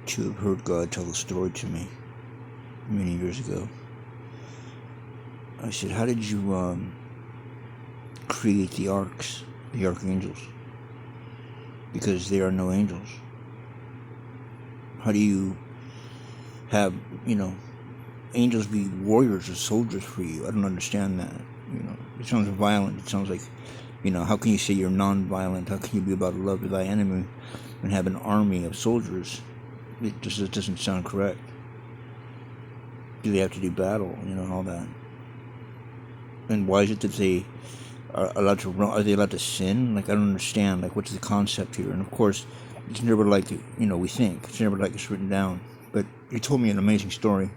to have heard God tell a story to me many years ago. I said, how did you create the arcs, the archangels? Because they are no angels. How do you have, angels be warriors or soldiers for you? I don't understand that. It sounds violent. It sounds like, how can you say you're non-violent? How can you be about love to thy enemy and have an army of soldiers? It doesn't sound correct. Do they have to do battle, all that? And why is it that they are allowed to run? Are they allowed to sin? I don't understand. What's the concept here? And of course, it's never like, we think. It's never like it's written down. But he told me an amazing story.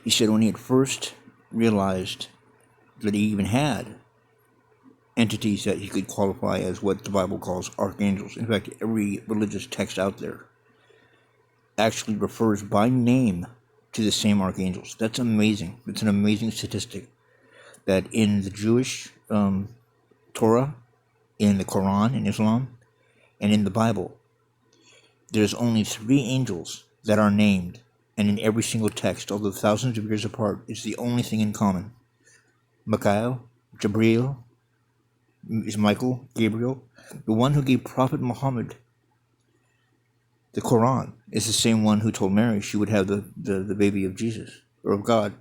He said when he had first realized that he even had entities that he could qualify as what the Bible calls archangels. In fact, every religious text out there actually refers by name to the same archangels. That's amazing. It's an amazing statistic that in the Jewish Torah, in the Quran, in Islam, and in the Bible, there's only 3 angels that are named, and in every single text, although thousands of years apart, it's the only thing in common. Michael, Gabriel, Gabriel, the one who gave Prophet Muhammad the Quran is the same one who told Mary she would have the baby of Jesus, or of God.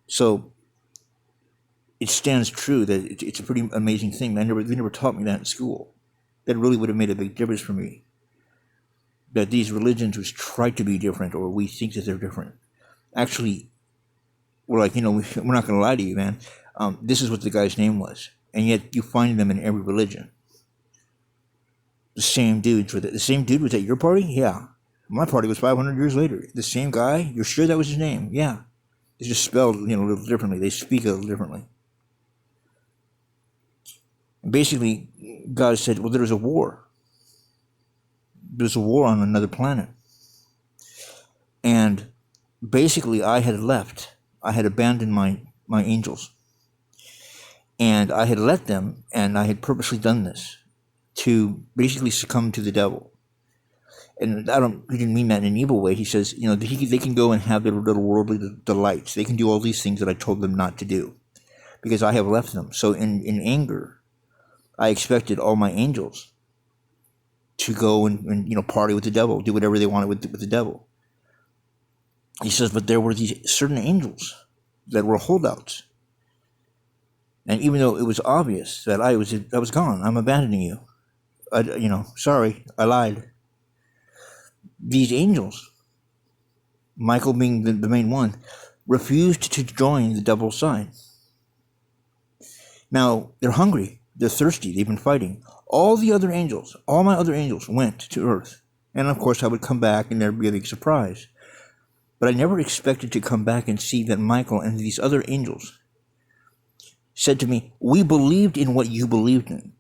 So it stands true that it's a pretty amazing thing. They never taught me that in school. That really would have made a big difference for me. That these religions which try to be different, or we think that they're different, actually, we're like, we're not going to lie to you, man. This is what the guy's name was. And yet you find them in every religion. The same dudes were the same dude was at your party? Yeah. My party was 500 years later. The same guy? You're sure that was his name? Yeah. It's just spelled, a little differently. They speak a little differently. And basically, God said, well, there's a war. There's a war on another planet. And basically, I had left. I had abandoned my angels. And I had let them, and I had purposely done this to basically succumb to the devil. And he didn't mean that in an evil way. He says, they can go and have their little worldly delights. They can do all these things that I told them not to do because I have left them. So in anger, I expected all my angels to go and party with the devil, do whatever they wanted with the devil. He says, but there were these certain angels that were holdouts. And even though it was obvious that I was gone, I'm abandoning you. Sorry, I lied. These angels, Michael being the main one, refused to join the devil's side. Now, they're hungry. They're thirsty. They've been fighting. All my other angels went to earth. And of course, I would come back and there'd be a big surprise. But I never expected to come back and see that Michael and these other angels said to me, we believed in what you believed in,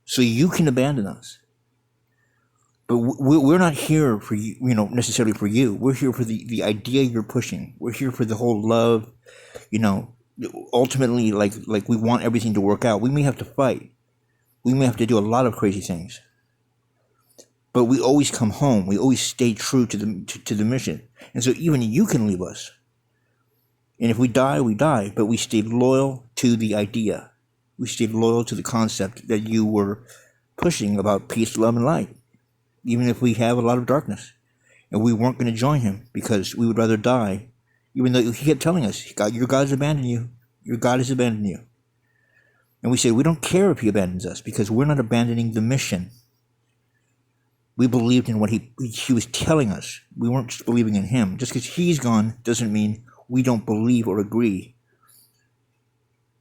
so you can abandon us. But we're not here for you, necessarily for you. We're here for the idea you're pushing. We're here for the whole love, ultimately, like we want everything to work out. We may have to fight. We may have to do a lot of crazy things. But we always come home. We always stay true to the mission. And so even you can leave us. And if we die, we die. But we stayed loyal to the idea. We stayed loyal to the concept that you were pushing about peace, love, and light. Even if we have a lot of darkness. And we weren't going to join him because we would rather die. Even though he kept telling us, your God has abandoned you. Your God has abandoned you. And we said, we don't care if he abandons us because we're not abandoning the mission. We believed in what he was telling us. We weren't just believing in him. Just because he's gone doesn't mean we don't believe or agree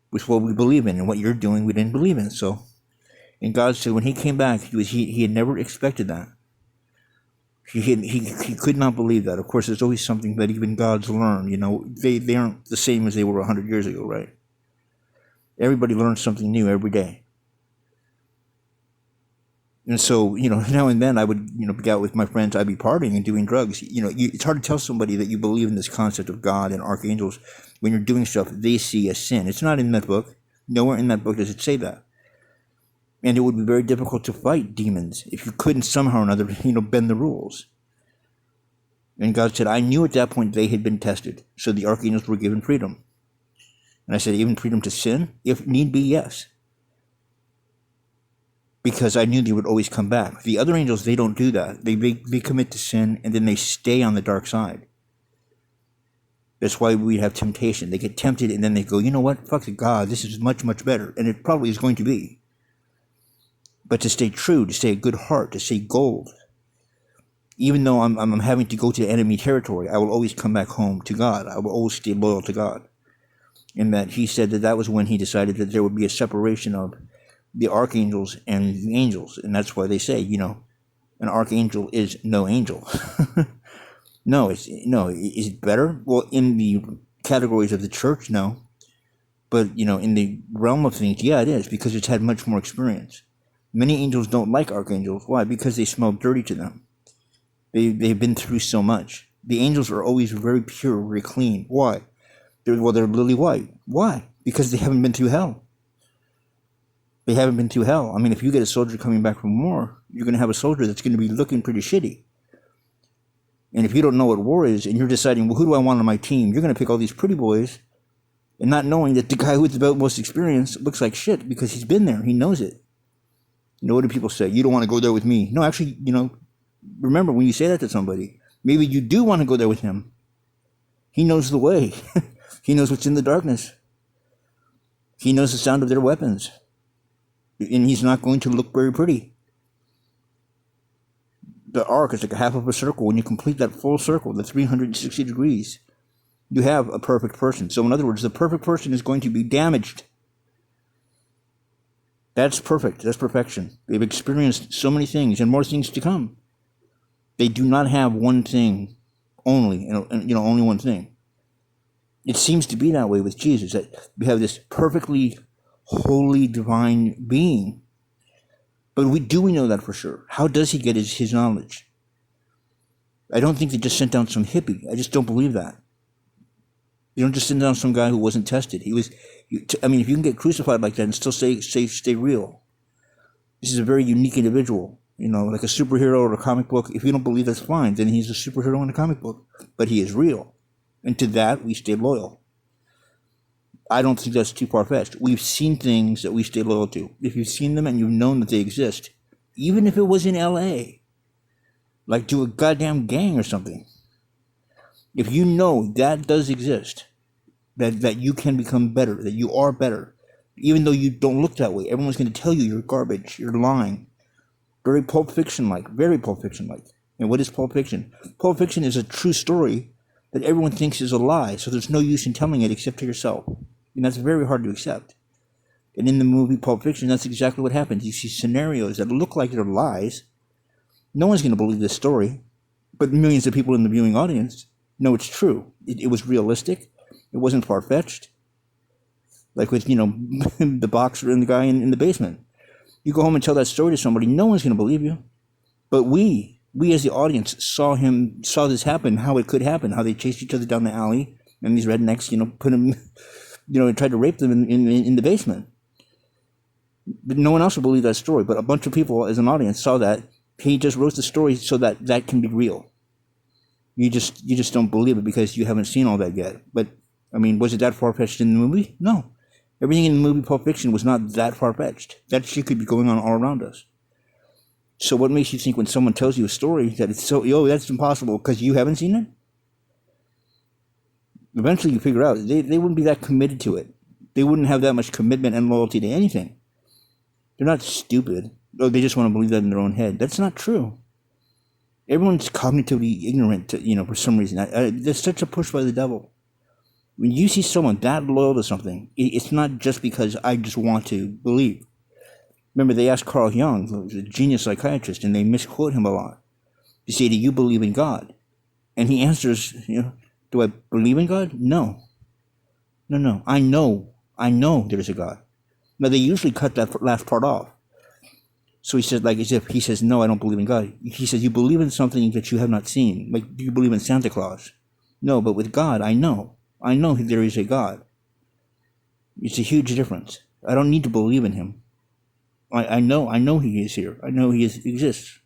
with what we believe in. And what you're doing, we didn't believe in. So, and God said when he came back, he had never expected that. He could not believe that. Of course, there's always something that even gods learn. They aren't the same as they were 100 years ago, right? Everybody learns something new every day. And so, now and then I would, be out with my friends, I'd be partying and doing drugs. It's hard to tell somebody that you believe in this concept of God and archangels when you're doing stuff they see as sin. It's not in that book. Nowhere in that book does it say that. And it would be very difficult to fight demons if you couldn't somehow or another, bend the rules. And God said, I knew at that point they had been tested, so the archangels were given freedom. And I said, even freedom to sin? If need be, yes. Because I knew they would always come back. The other angels, they don't do that. They commit to sin, and then they stay on the dark side. That's why we have temptation. They get tempted, and then they go, you know what? Fuck God, this is much, much better. And it probably is going to be. But to stay true, to stay a good heart, to stay gold, even though I'm having to go to enemy territory, I will always come back home to God. I will always stay loyal to God. And that he said that was when he decided that there would be a separation of the archangels and the angels. And that's why they say, an archangel is no angel. No, is it better? Well, in the categories of the church, no. But, in the realm of things, yeah, it is, because it's had much more experience. Many angels don't like archangels. Why? Because they smell dirty to them. They've been through so much. The angels are always very pure, very clean. Why? They're lily white. Why? Because they haven't been through hell. They haven't been through hell. I mean, if you get a soldier coming back from war, you're going to have a soldier that's going to be looking pretty shitty. And if you don't know what war is, and you're deciding, well, who do I want on my team? You're going to pick all these pretty boys, and not knowing that the guy with the most experience looks like shit because he's been there. He knows it. What do people say? You don't want to go there with me. No, actually, remember when you say that to somebody, maybe you do want to go there with him. He knows the way. He knows what's in the darkness. He knows the sound of their weapons. And he's not going to look very pretty. The arc is like a half of a circle. When you complete that full circle, the 360 degrees, you have a perfect person. So in other words, the perfect person is going to be damaged. That's perfect. That's perfection. They've experienced so many things and more things to come. They do not have one thing only, only one thing. It seems to be that way with Jesus, that we have this perfectly holy, divine being. But do we know that for sure? How does he get his knowledge? I don't think they just sent down some hippie. I just don't believe that. You don't just send down some guy who wasn't tested. If you can get crucified like that and still stay real. This is a very unique individual. Like a superhero or a comic book. If you don't believe that's fine, then he's a superhero in a comic book. But he is real. And to that, we stay loyal. I don't think that's too far-fetched. We've seen things that we stay loyal to. If you've seen them and you've known that they exist, even if it was in L.A., like to a goddamn gang or something, if you know that does exist, that you can become better, that you are better, even though you don't look that way, everyone's going to tell you you're garbage, you're lying. Very Pulp Fiction-like, very Pulp Fiction-like. And what is Pulp Fiction? Pulp Fiction is a true story that everyone thinks is a lie, so there's no use in telling it except to yourself. And that's very hard to accept. And in the movie Pulp Fiction, that's exactly what happens. You see scenarios that look like they're lies. No one's going to believe this story, but millions of people in the viewing audience know it's true. It was realistic. It wasn't far-fetched. Like with, the boxer and the guy in the basement. You go home and tell that story to somebody, no one's going to believe you. But we as the audience saw this happen, how it could happen, how they chased each other down the alley, and these rednecks, put him, tried to rape them in the basement. But no one else would believe that story. But a bunch of people as an audience saw that. He just wrote the story so that can be real. You just don't believe it because you haven't seen all that yet. But, was it that far-fetched in the movie? No. Everything in the movie Pulp Fiction was not that far-fetched. That shit could be going on all around us. So what makes you think when someone tells you a story that it's that's impossible because you haven't seen it? Eventually you figure out they wouldn't be that committed to it. They wouldn't have that much commitment and loyalty to anything. They're not stupid. They just want to believe that in their own head. That's not true. Everyone's cognitively ignorant, for some reason. There's such a push by the devil. When you see someone that loyal to something, it's not just because I just want to believe. Remember, they asked Carl Jung, who was a genius psychiatrist, and they misquote him a lot. They say, do you believe in God? And he answers, do I believe in God? No. No. I know there's a God. Now, they usually cut that last part off. So he said, as if he says, no, I don't believe in God. He says, you believe in something that you have not seen. Like, do you believe in Santa Claus? No, but with God, I know. I know there is a God. It's a huge difference. I don't need to believe in him. I know he is here. I know he exists.